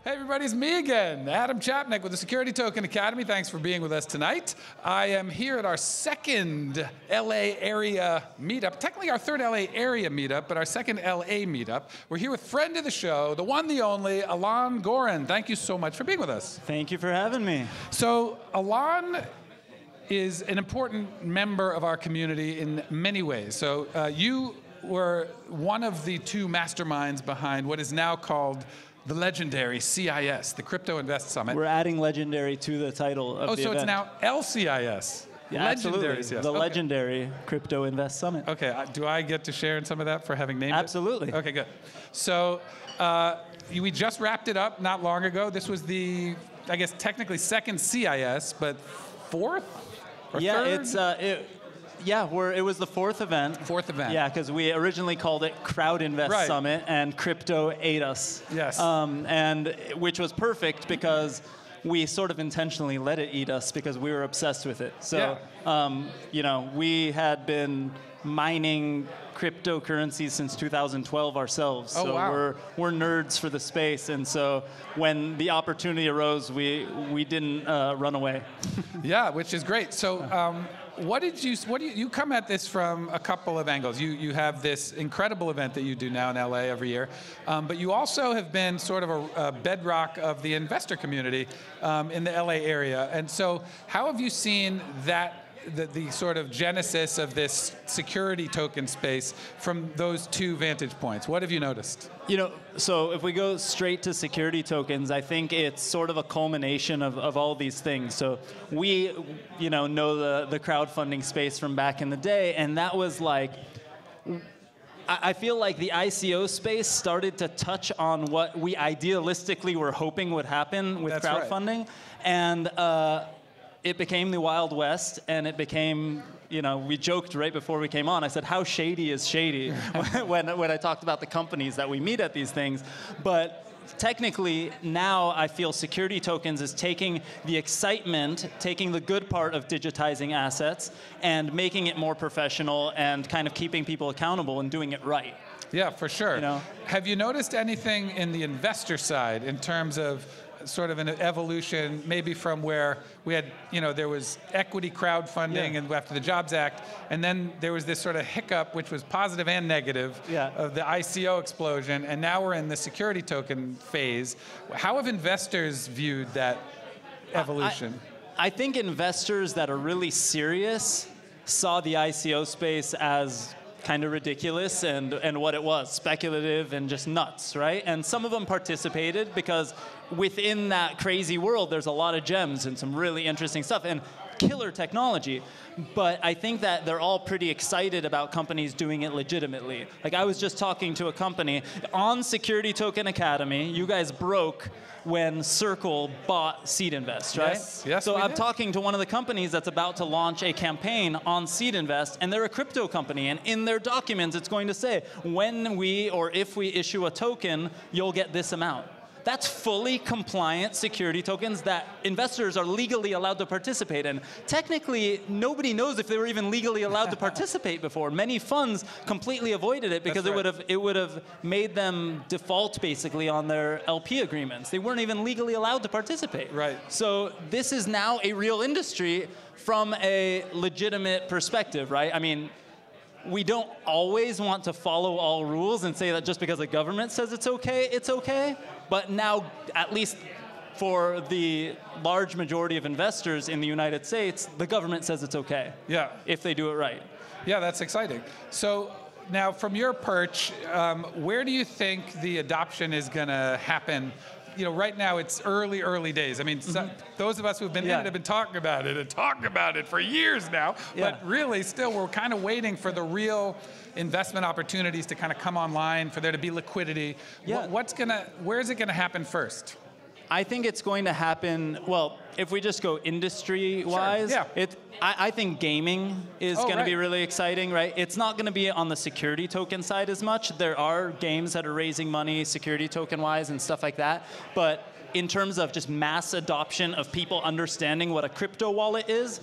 Hey everybody, it's me again, Adam Chapnick with the Security Token Academy. Thanks for being with us tonight. I am here at our second LA area meetup, technically our third LA area meetup, but our second LA meetup. We're here with friend of the show, the one, the only, Alon Goren. Thank you so much for being with us. Thank you for having me. So Alon is an important member of our community in many ways. So you were one of the two masterminds behind what is now called the legendary CIS, the Crypto Invest Summit. We're adding legendary to the title of the event. Oh, so it's now LCIS. Yeah, legendary CIS. The legendary Crypto Invest Summit. Okay, do I get to share in some of that for having named Absolutely. it? Okay, good. So we just wrapped it up not long ago. This was the, I guess, technically second CIS, but fourth or third? It was the fourth event. Fourth event. Yeah, because we originally called it Crowd Invest Summit, and crypto ate us. Yes. And which was perfect because we sort of intentionally let it eat us because we were obsessed with it. So, we had been mining cryptocurrencies since 2012 ourselves. Oh, so wow. we're nerds for the space, and so when the opportunity arose, we didn't run away. Yeah, which is great. So. You come at this from a couple of angles. You have this incredible event that you do now in LA every year, but you also have been sort of a bedrock of the investor community in the LA area. And so how have you seen that, the sort of genesis of this security token space from those two vantage points? What have you noticed? So if we go straight to security tokens, I think it's sort of a culmination of all these things. So we, know the crowdfunding space from back in the day, and that was like, I feel like the ICO space started to touch on what we idealistically were hoping would happen with crowdfunding. Right. And it became the Wild West, and it became, we joked right before we came on. I said, how shady is shady when I talked about the companies that we meet at these things. But technically, now I feel security tokens is taking the excitement, taking the good part of digitizing assets, and making it more professional and kind of keeping people accountable and doing it right. Yeah, for sure. Have you noticed anything in the investor side in terms of sort of an evolution, maybe from where we had, there was equity crowdfunding and after the Jobs Act, and then there was this sort of hiccup, which was positive and negative, of the ICO explosion, and now we're in the security token phase. How have investors viewed that evolution? I think investors that are really serious saw the ICO space as kind of ridiculous and what it was, speculative and just nuts, right? And some of them participated because within that crazy world, there's a lot of gems and some really interesting stuff and killer technology. But I think that they're all pretty excited about companies doing it legitimately. Like I was just talking to a company on Security Token Academy. You guys broke when Circle bought Seed Invest, right? Yes, so I'm talking to one of the companies that's about to launch a campaign on Seed Invest, and they're a crypto company, and in their documents it's going to say, when we or if we issue a token, you'll get this amount. That's fully compliant security tokens that investors are legally allowed to participate in. Technically, nobody knows if they were even legally allowed to participate before. Many funds completely avoided it because it would have made them default basically on their LP agreements. They weren't even legally allowed to participate. Right. So this is now a real industry from a legitimate perspective, right? I mean, we don't always want to follow all rules and say that just because the government says it's okay. But now, at least for the large majority of investors in the United States, the government says it's okay. Yeah. If they do it right. Yeah, that's exciting. So now, from your perch, where do you think the adoption is going to happen? Right now it's early days. I mean, those of us who've been in it have been talking about it for years now. But really, still, we're kind of waiting for the real investment opportunities to kind of come online, for there to be liquidity. Where's it going to happen first? I think it's going to happen, well, if we just go industry-wise, I think gaming is going to be really exciting, right? It's not going to be on the security token side as much. There are games that are raising money security token-wise and stuff like that. But in terms of just mass adoption of people understanding what a crypto wallet is,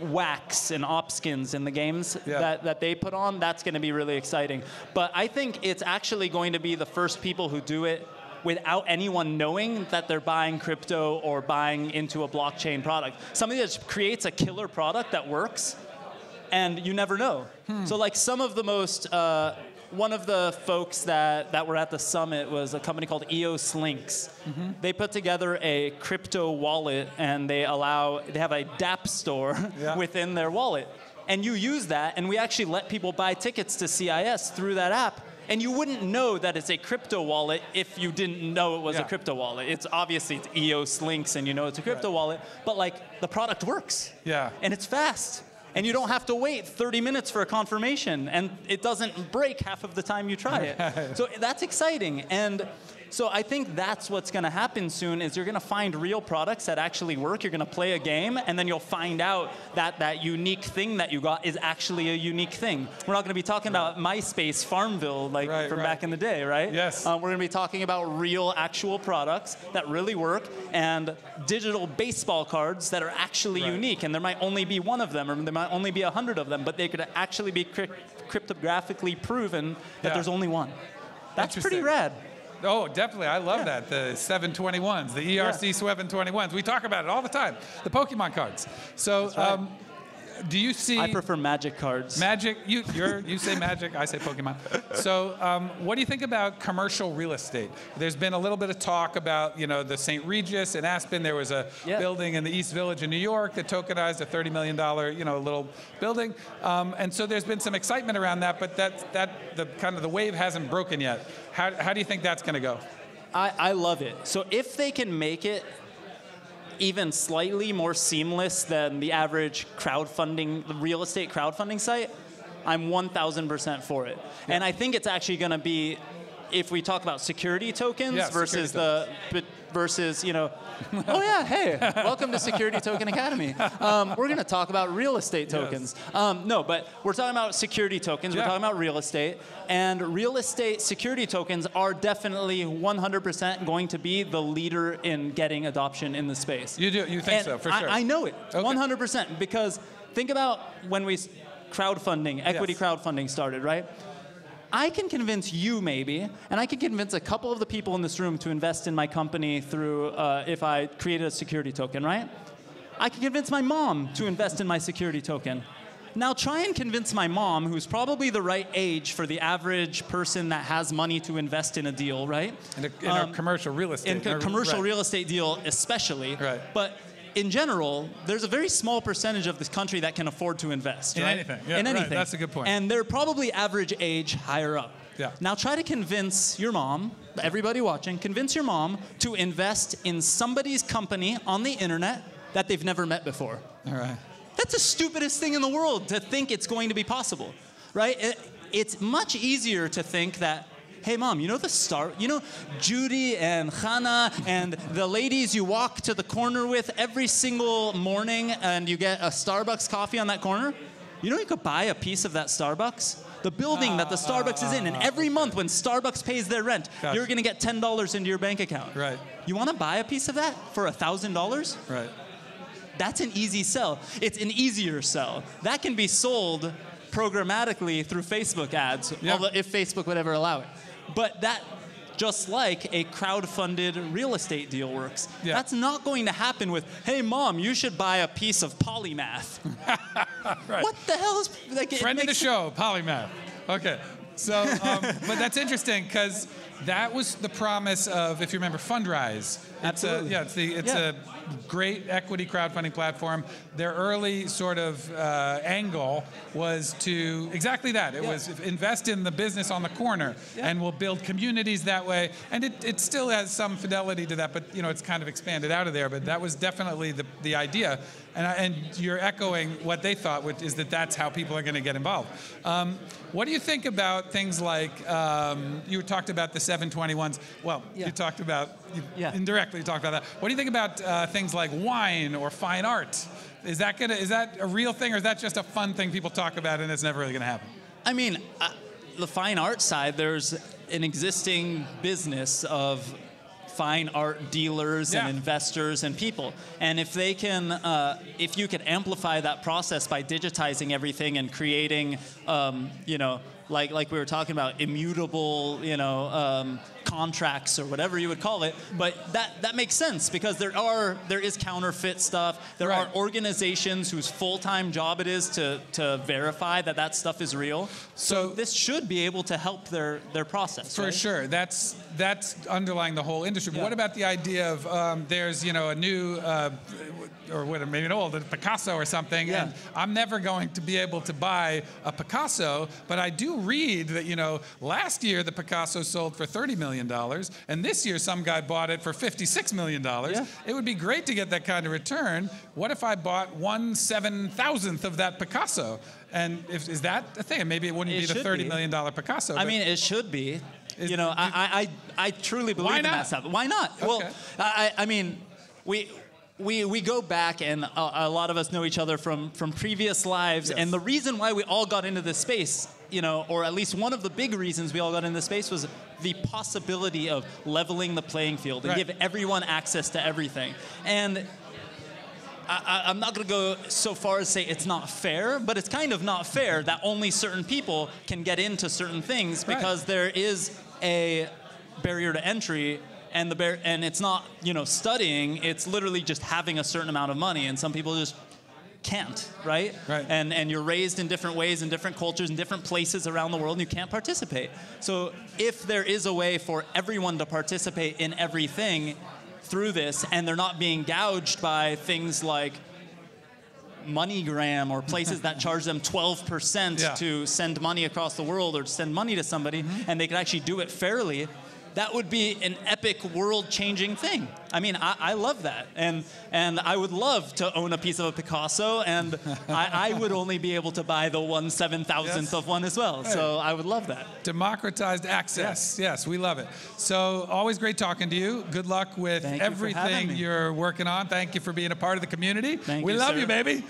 wax and opskins in the games that they put on, that's going to be really exciting. But I think it's actually going to be the first people who do it without anyone knowing that they're buying crypto or buying into a blockchain product. Something that creates a killer product that works, and you never know. So like some of the most, one of the folks that were at the summit was a company called EOS Links. They put together a crypto wallet, and they have a DApp store within their wallet. And you use that, and we actually let people buy tickets to CIS through that app. And you wouldn't know that it's a crypto wallet if you didn't know it was a crypto wallet. It's obviously it's EOS Links, and you know it's a crypto wallet, but like the product works. Yeah. And it's fast. And you don't have to wait 30 minutes for a confirmation, and it doesn't break half of the time you try it. So that's exciting. And so I think that's what's going to happen soon is you're going to find real products that actually work. You're going to play a game, and then you'll find out that that unique thing that you got is actually a unique thing. We're not going to be talking about MySpace Farmville like from back in the day, right? Yes. We're going to be talking about real, actual products that really work, and digital baseball cards that are actually unique. And there might only be one of them, or there might only be 100 of them, but they could actually be cryptographically proven that there's only one. That's pretty rad. Oh, definitely. I love that. The 721s, the ERC 721s. We talk about it all the time. The Pokemon cards. So do you see... I prefer Magic cards. Magic. You say Magic. I say Pokemon. So what do you think about commercial real estate? There's been a little bit of talk about, the St. Regis in Aspen. There was a building in the East Village in New York that tokenized a $30 million, little building. And so there's been some excitement around that, but the wave hasn't broken yet. How do you think that's going to go? I love it. So if they can make it even slightly more seamless than the average real estate crowdfunding site, I'm 1,000% for it. Yeah. And I think it's actually going to be, if we talk about security tokens versus oh yeah, hey, welcome to Security Token Academy. We're going to talk about real estate tokens. No, but we're talking about security tokens. We're talking about real estate. And real estate security tokens are definitely 100% going to be the leader in getting adoption in the space. You do? You think so, for sure? I know it, 100%. Because think about when equity crowdfunding started, right? I can convince you maybe, and I can convince a couple of the people in this room to invest in my company through, if I created a security token, right? I can convince my mom to invest in my security token. Now try and convince my mom, who's probably the right age for the average person that has money to invest in a deal, right? In a commercial real estate. In a commercial real estate deal especially. Right. But in general, there's a very small percentage of this country that can afford to invest, in right? Anything. Yeah, in anything. That's a good point. And they're probably average age higher up. Yeah. Now try to convince your mom, everybody watching, convince your mom to invest in somebody's company on the internet that they've never met before. All right. That's the stupidest thing in the world to think it's going to be possible, right? It's much easier to think that, hey, Mom, Judy and Hannah and the ladies you walk to the corner with every single morning and you get a Starbucks coffee on that corner? You could buy a piece of that Starbucks? The building that the Starbucks is in, and every month when Starbucks pays their rent, you're going to get $10 into your bank account. Right. You want to buy a piece of that for $1,000? Right. That's an easy sell. It's an easier sell. That can be sold programmatically through Facebook ads, if Facebook would ever allow it. But that, just like a crowd-funded real estate deal works, that's not going to happen with, hey, Mom, you should buy a piece of Polymath. Right. What the hell is... Friend of the show, Polymath. Okay. So, but that's interesting because that was the promise of, if you remember, Fundrise. It's a great equity crowdfunding platform. Their early sort of angle was to exactly that. It was invest in the business on the corner, and we'll build communities that way. And it still has some fidelity to that, but it's kind of expanded out of there. But that was definitely the idea. And you're echoing what they thought, which is that's how people are going to get involved. What do you think about things like, you talked about the 721s. Well, you talked about, indirectly you talked about that. What do you think about things like wine or fine art? Is that a real thing, or is that just a fun thing people talk about and it's never really going to happen? I mean, the fine art side, there's an existing business of fine art dealers and investors and people. And if they can, if you can amplify that process by digitizing everything and creating, like we were talking about, immutable, contracts or whatever you would call it, but that makes sense because there is counterfeit stuff. There are organizations whose full-time job it is to verify that stuff is real. So this should be able to help their process. For sure, that's underlying the whole industry. But what about the idea of there's a new or what, maybe an old, a Picasso or something, and I'm never going to be able to buy a Picasso, but I do read that, last year the Picasso sold for $30 million, and this year some guy bought it for $56 million. It would be great to get that kind of return. What if I bought 1/7,000th of that Picasso? And is that a thing? And maybe it wouldn't be the $30 million Picasso. I mean, it should be. I truly believe in that stuff. Why not? Okay. Well, I mean, we go back, and a lot of us know each other from previous lives, and the reason why we all got into this space, or at least one of the big reasons we all got into this space was the possibility of leveling the playing field and give everyone access to everything. And I'm not going to go so far as say it's not fair, but it's kind of not fair that only certain people can get into certain things because there is a barrier to entry. And it's not, studying. It's literally just having a certain amount of money, and some people just can't, right? And you're raised in different ways, in different cultures, in different places around the world, and you can't participate. So if there is a way for everyone to participate in everything through this, and they're not being gouged by things like MoneyGram or places that charge them 12% to send money across the world or to send money to somebody, and they can actually do it fairly, that would be an epic world-changing thing. I mean, I love that. And I would love to own a piece of a Picasso, and I would only be able to buy the 1/7,000th of one as well. So I would love that. Democratized access. Yes, we love it. So always great talking to you. Good luck with everything you're working on. Thank you for being a part of the community. We love you, baby.